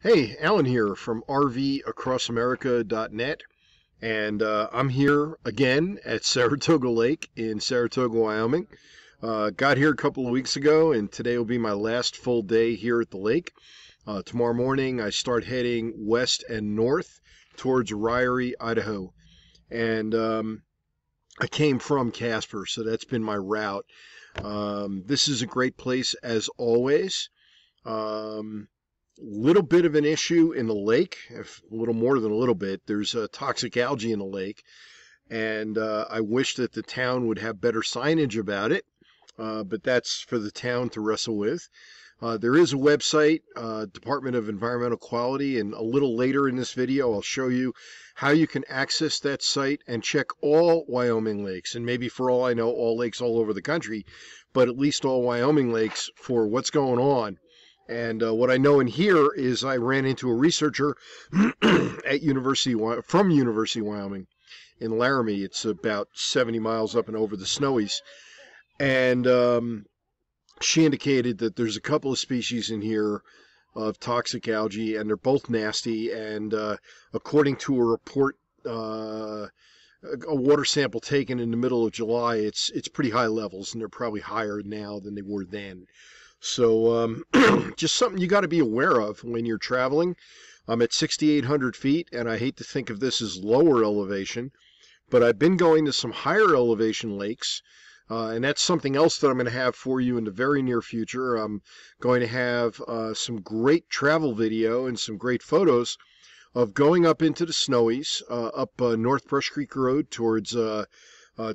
Hey, Alan here from RVAcrossAmerica.net, and I'm here again at Saratoga Lake in Saratoga, Wyoming. Got here a couple of weeks ago, and today will be my last full day here at the lake. Tomorrow morning, I start heading west and north towards Ryrie, Idaho, and I came from Casper, so that's been my route. This is a great place as always. Little bit of an issue in the lake, if a little more than a little bit. There's toxic algae in the lake, and I wish that the town would have better signage about it, but that's for the town to wrestle with. There is a website, Department of Environmental Quality, and a little later in this video I'll show you how you can access that site and check all Wyoming lakes, and maybe for all I know all lakes all over the country, but at least all Wyoming lakes for what's going on. And what I know in here is I ran into a researcher at University of Wyoming in Laramie. It's about 70 miles up and over the Snowies. And she indicated that there's a couple of species in here of toxic algae, and they're both nasty. And according to a report, a water sample taken in the middle of July, it's pretty high levels, and they're probably higher now than they were then. So just something you got to be aware of when you're traveling. I'm at 6,800 feet, and I hate to think of this as lower elevation, but I've been going to some higher elevation lakes, and that's something else that I'm going to have for you in the very near future. I'm going to have some great travel video and some great photos of going up into the Snowies, up North Brush Creek Road towards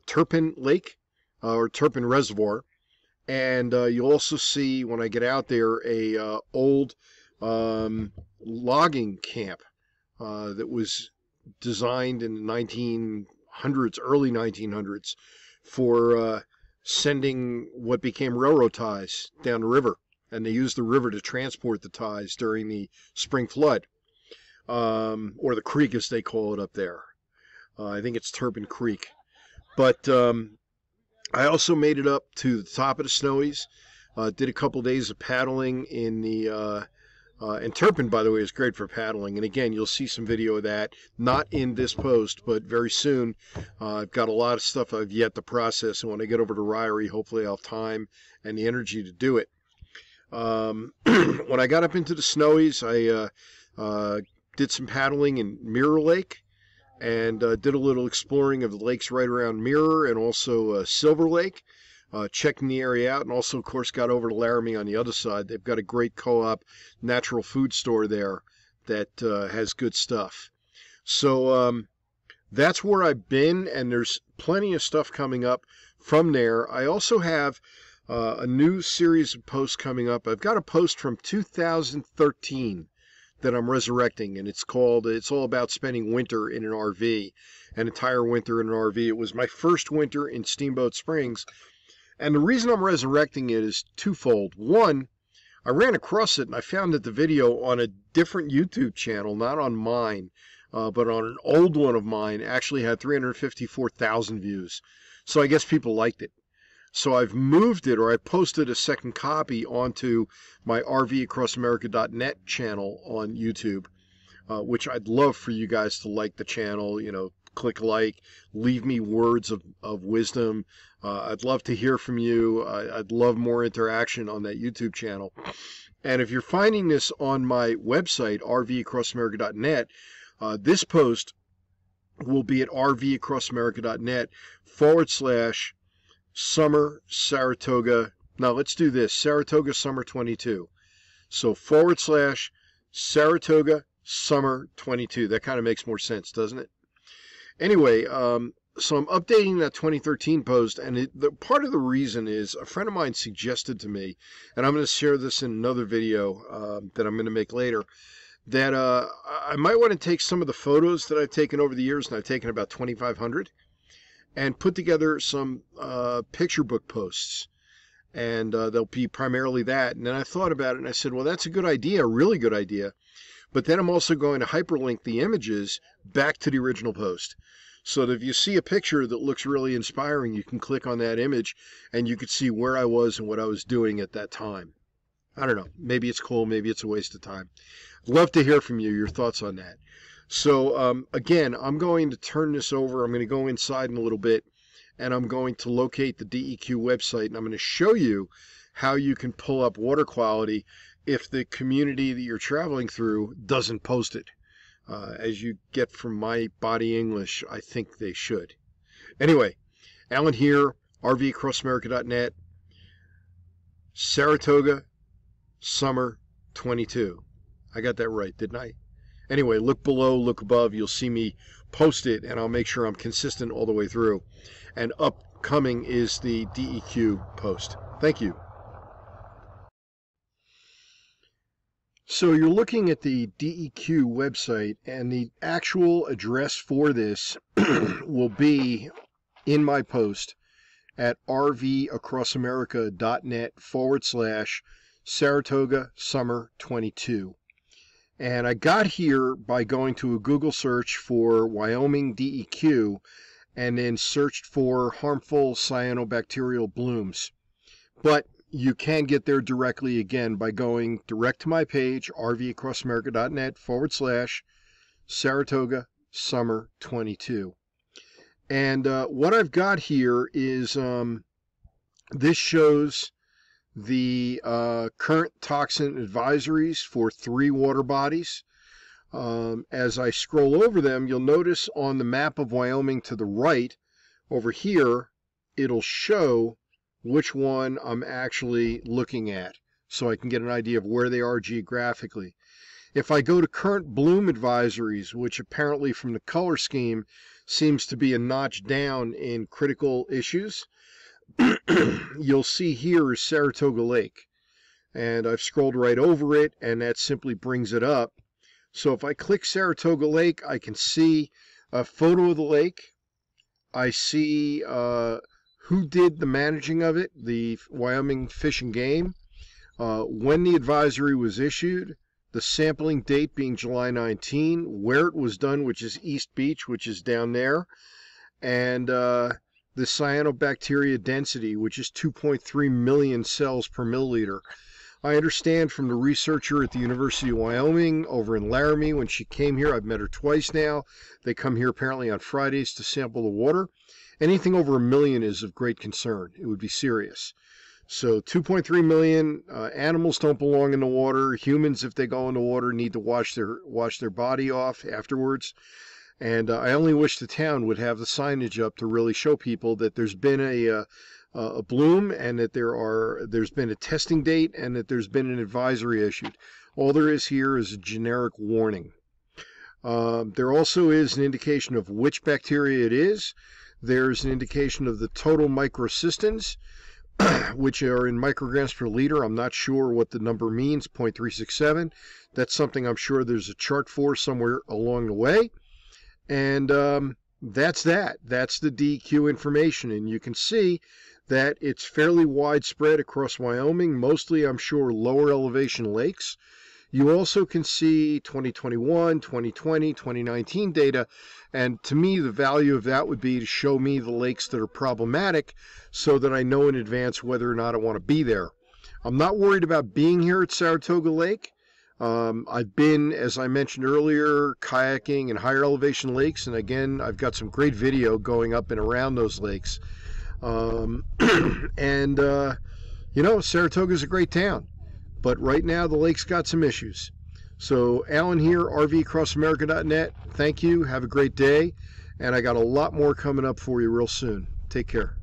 Turpin Lake, or Turpin Reservoir. And you'll also see when I get out there a old logging camp that was designed in the 1900s, early 1900s, for sending what became railroad ties down the river. And they used the river to transport the ties during the spring flood, or the creek as they call it up there. I think it's Turpin Creek. But I also made it up to the top of the Snowies, did a couple days of paddling in the, and Turpin, by the way, is great for paddling. And again, you'll see some video of that, not in this post, but very soon. I've got a lot of stuff I've yet to process, and when I get over to Ryrie, hopefully I'll have time and the energy to do it. When I got up into the Snowies, I did some paddling in Mirror Lake, and did a little exploring of the lakes right around Mirror, and also Silver Lake, checking the area out, and also, of course, got over to Laramie on the other side. They've got a great co-op natural food store there that has good stuff. So that's where I've been, and there's plenty of stuff coming up from there. I also have a new series of posts coming up. I've got a post from 2013 that I'm resurrecting, and it's all about spending winter in an RV, an entire winter in an RV. It was my first winter in Steamboat Springs, and the reason I'm resurrecting it is twofold. One, I ran across it and I found that the video on a different YouTube channel, not on mine, but on an old one of mine, actually had 354,000 views. So I guess people liked it. So I've moved it, or I posted a second copy onto my RVAcrossAmerica.net channel on YouTube, which I'd love for you guys to like the channel, click like, leave me words of wisdom. I'd love to hear from you. I'd love more interaction on that YouTube channel. And if you're finding this on my website, RVAcrossAmerica.net, this post will be at RVAcrossAmerica.net/Summer Saratoga. Now let's do this. Saratoga Summer 22. So /Saratoga Summer 22. That kind of makes more sense, doesn't it? Anyway, so I'm updating that 2013 post, and part of the reason is a friend of mine suggested to me, and I'm going to share this in another video that I'm going to make later, that I might want to take some of the photos that I've taken over the years, and I've taken about 2,500, and put together some picture book posts, and they'll be primarily that. And then I thought about it, and I said, well, that's a good idea, a really good idea, but then I'm also going to hyperlink the images back to the original post, so that if you see a picture that looks really inspiring, you can click on that image, and you can see where I was and what I was doing at that time. I don't know. Maybe it's cool. Maybe it's a waste of time. Love to hear from you, your thoughts on that. So again, I'm going to turn this over. I'm going to go inside in a little bit, and I'm going to locate the DEQ website, and I'm going to show you how you can pull up water quality if the community that you're traveling through doesn't post it. As you get from my body English, I think they should. Anyway, Alan here, RVAcrossAmerica.net, Saratoga, summer 22. I got that right, didn't I? Anyway, look below, look above. You'll see me post it, and I'll make sure I'm consistent all the way through. And upcoming is the DEQ post. Thank you. So you're looking at the DEQ website, and the actual address for this will be in my post at rvacrossamerica.net/Saratoga Summer 22. And I got here by going to a Google search for Wyoming DEQ and then searched for harmful cyanobacterial blooms. But you can get there directly again by going direct to my page, rvacrossamerica.net/Saratoga Summer 22. And what I've got here is this shows the current toxin advisories for 3 water bodies. As I scroll over them, you'll notice on the map of Wyoming to the right, over here, it'll show which one I'm actually looking at, so I can get an idea of where they are geographically. If I go to current bloom advisories, which apparently from the color scheme seems to be a notch down in critical issues, you'll see here is Saratoga Lake. And I've scrolled right over it, and that simply brings it up. So if I click Saratoga Lake, I can see a photo of the lake. I see who did the managing of it, the Wyoming Fish and Game, when the advisory was issued, the sampling date being July 19, where it was done, which is East Beach, which is down there, and the cyanobacteria density, which is 2.3 million cells per milliliter. I understand from the researcher at the University of Wyoming over in Laramie, when she came here, I've met her twice now. They come here apparently on Fridays to sample the water. Anything over 1 million is of great concern. It would be serious. So 2.3 million animals don't belong in the water. Humans, if they go in the water, need to wash their body off afterwards. And I only wish the town would have the signage up to really show people that there's been a bloom, and that there's been a testing date, and that there's been an advisory issued. All there is here is a generic warning. There also is an indication of which bacteria it is. There's an indication of the total microcystins, which are in micrograms per liter. I'm not sure what the number means, 0.367. That's something I'm sure there's a chart for somewhere along the way. And that's that. That's the DEQ information. And you can see that it's fairly widespread across Wyoming, mostly, I'm sure, lower elevation lakes. You also can see 2021, 2020, 2019 data, and to me the value of that would be to show me the lakes that are problematic so that I know in advance whether or not I want to be there. I'm not worried about being here at Saratoga Lake. I've been, as I mentioned earlier, kayaking in higher elevation lakes, and again, I've got some great video going up and around those lakes. You know, Saratoga's a great town. But right now, the lake's got some issues. So, Alan here, RVAcrossAmerica.net. Thank you. Have a great day. And I got a lot more coming up for you real soon. Take care.